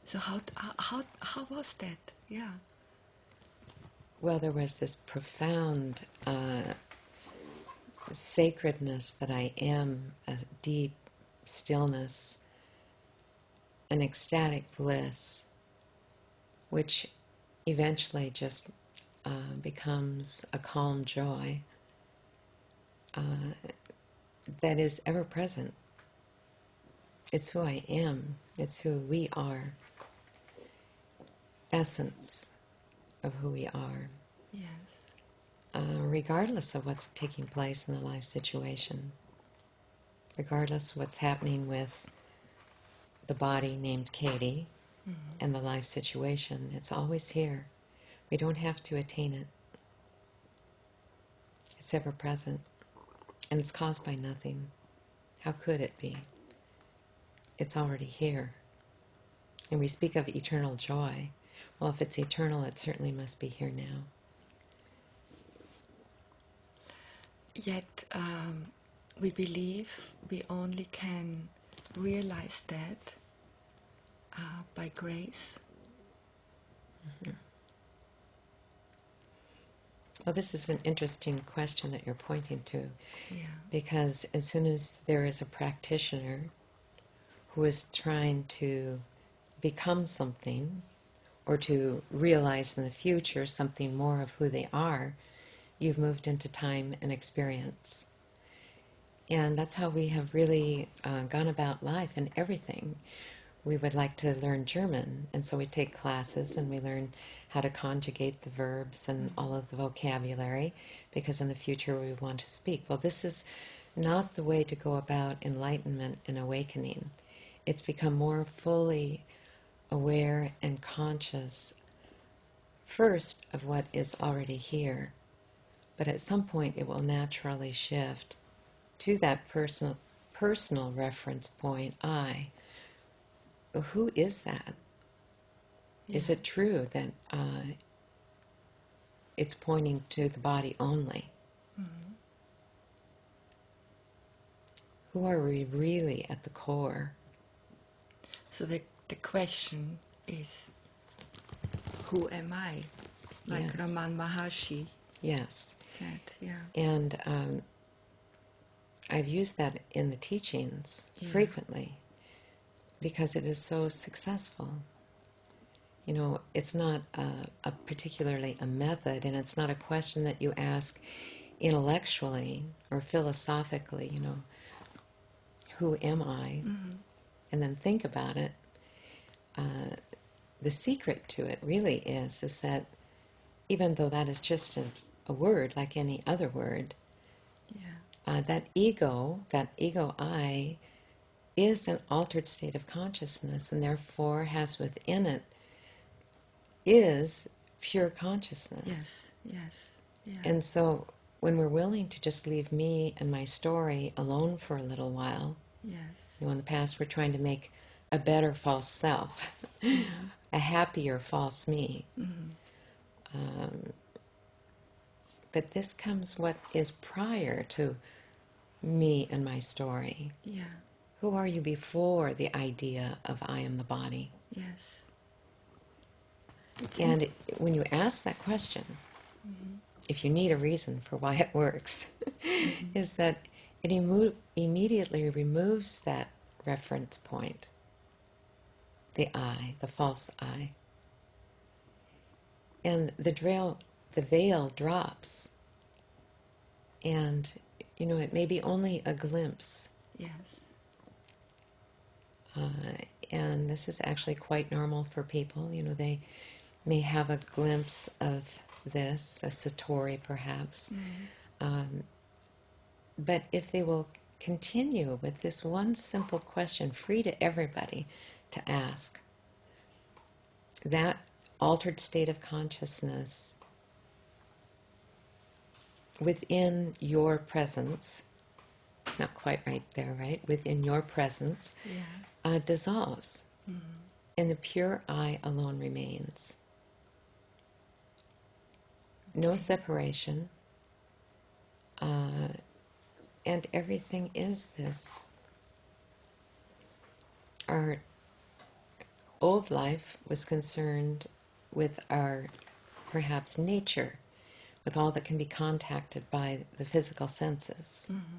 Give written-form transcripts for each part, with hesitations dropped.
So how was that? Yeah. Well, there was this profound sacredness that I am, a deep stillness, an ecstatic bliss, which eventually just becomes a calm joy that is ever present. It's who I am. It's who we are. Essence of who we are. Yes. Regardless of what's taking place in the life situation. Regardless of what's happening with the body named Katie and the life situation. It's always here. We don't have to attain it. It's ever present. And it's caused by nothing. How could it be? It's already here. And we speak of eternal joy. Well, if it's eternal, it certainly must be here now. Yet we believe we only can realize that by grace. Mm-hmm. Well, this is an interesting question that you're pointing to. Yeah. Because as soon as there is a practitioner who is trying to become something or to realize in the future something more of who they are, you've moved into time and experience. And that's how we have really gone about life and everything. We would like to learn German, and so we take classes and we learn how to conjugate the verbs and all of the vocabulary, because in the future we want to speak. Well, this is not the way to go about enlightenment and awakening. It's become more fully aware and conscious, first, of what is already here, but at some point it will naturally shift to that personal reference point, I. Who is that? Yeah. Is it true that it's pointing to the body only? Mm-hmm. Who are we really at the core? So the question is, who am I? Like yes. Ramana Maharshi yes. said, yeah. And I've used that in the teachings frequently because it is so successful. You know, it's not particularly a method, and it's not a question that you ask intellectually or philosophically, you know, who am I? Mm-hmm. And then think about it. The secret to it really is that even though that is just a word like any other word, that ego I, is an altered state of consciousness, and therefore has within it is pure consciousness. Yes, yes, yeah. And so when we're willing to just leave me and my story alone for a little while, yes. You know, in the past we're trying to make a better false self, mm-hmm. a happier false me. Mm-hmm. But this comes what is prior to me and my story. Yeah. Who are you before the idea of I am the body? Yes. And when you ask that question, mm-hmm. if you need a reason for why it works, mm-hmm. is that it immediately removes that reference point, the I, the false I. And the veil drops. And, you know, it may be only a glimpse. Yes. And this is actually quite normal for people. You know, they may have a glimpse of this, a satori perhaps. Mm-hmm. But if they will continue with this one simple question, free to everybody to ask, that altered state of consciousness within your presence, not quite right there, right? Within your presence, dissolves. Mm-hmm. And the pure I alone remains. No separation. And everything is this. Our old life was concerned with our, perhaps, nature, with all that can be contacted by the physical senses. Mm-hmm.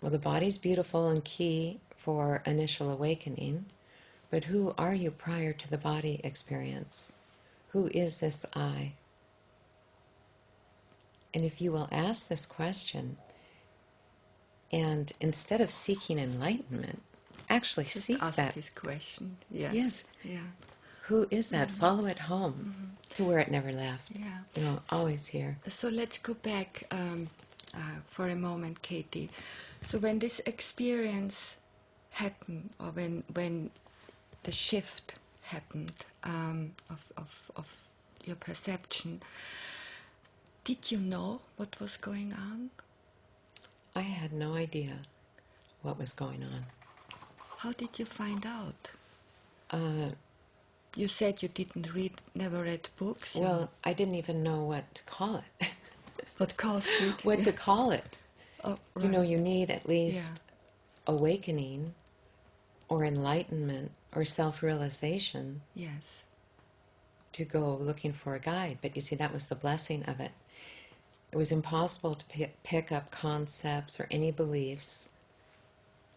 Well, the body's beautiful and key for initial awakening, but who are you prior to the body experience? Who is this I? And if you will ask this question, and instead of seeking enlightenment, actually Just seek ask that. this question. Yes. Yes. Yeah. Who is that? Mm-hmm. Follow it home Mm-hmm. to where it never left. Yeah. You know, always here. So let's go back for a moment, Katie. So when this experience happened, or when the shift happened of your perception, did you know what was going on? I had no idea what was going on. How did you find out? Uh, You said you never read books. well, I didn't even know what to call it. What caused it? What to call it. Oh, right. You know, you need at least awakening or enlightenment or self-realization Yes. to go looking for a guide. But you see, that was the blessing of it. It was impossible to pick up concepts or any beliefs.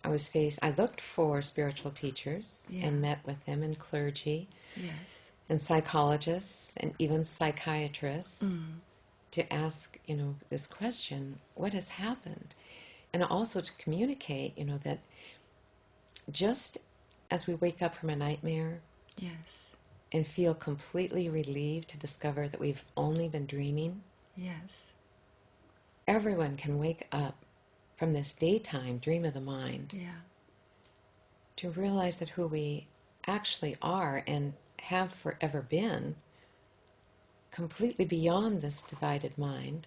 I looked for spiritual teachers and met with them, and clergy, Yes. and psychologists, and even psychiatrists, to ask, this question, what has happened? And also to communicate, that just as we wake up from a nightmare Yes. and feel completely relieved to discover that we've only been dreaming, Yes. everyone can wake up from this daytime dream of the mind to realize that who we actually are and have forever been, completely beyond this divided mind,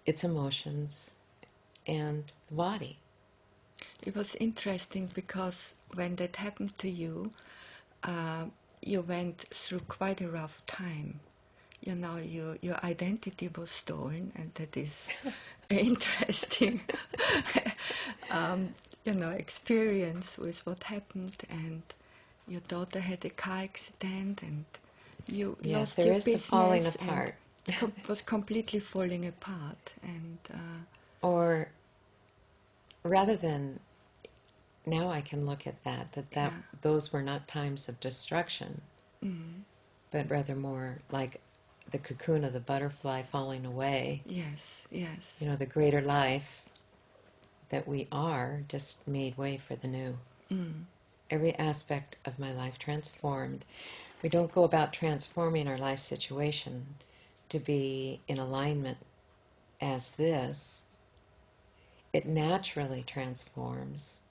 its emotions, and the body. It was interesting because when that happened to you, you went through quite a rough time. Your identity was stolen, and that is interesting. Experience with what happened, and your daughter had a car accident, and you lost there your is business. the falling apart. And it was completely falling apart, and or rather than, now I can look at that those were not times of destruction, but rather more like the cocoon of the butterfly falling away. Yes, yes. The greater life that we are just made way for the new. Every aspect of my life transformed. We don't go about transforming our life situation to be in alignment as this. It naturally transforms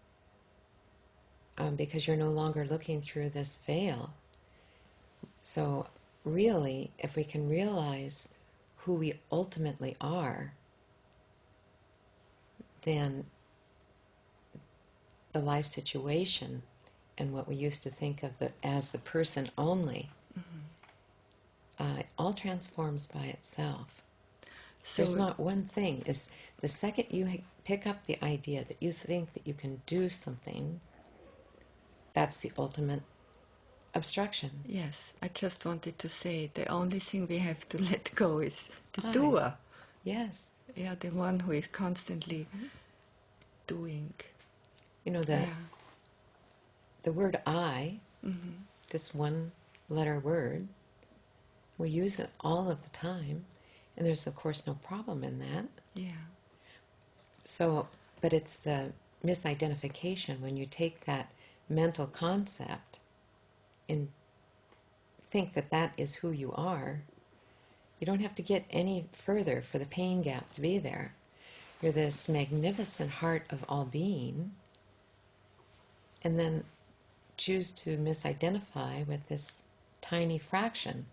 because you're no longer looking through this veil. So really, if we can realize who we ultimately are, then the life situation and what we used to think of as the person only, all transforms by itself. So there's not one thing. Is the second you pick up the idea that you think that you can do something, that's the ultimate obstruction. Yes, I just wanted to say the only thing we have to let go is the doer. Yes. Yeah, the one who is constantly doing. The word I, this one letter word, we use it all of the time, and there's of course no problem in that. Yeah. So, but it's the misidentification when you take that mental concept and think that that is who you are. You don't have to get any further for the pain gap to be there. You're this magnificent heart of all being, and then choose to misidentify with this tiny fraction.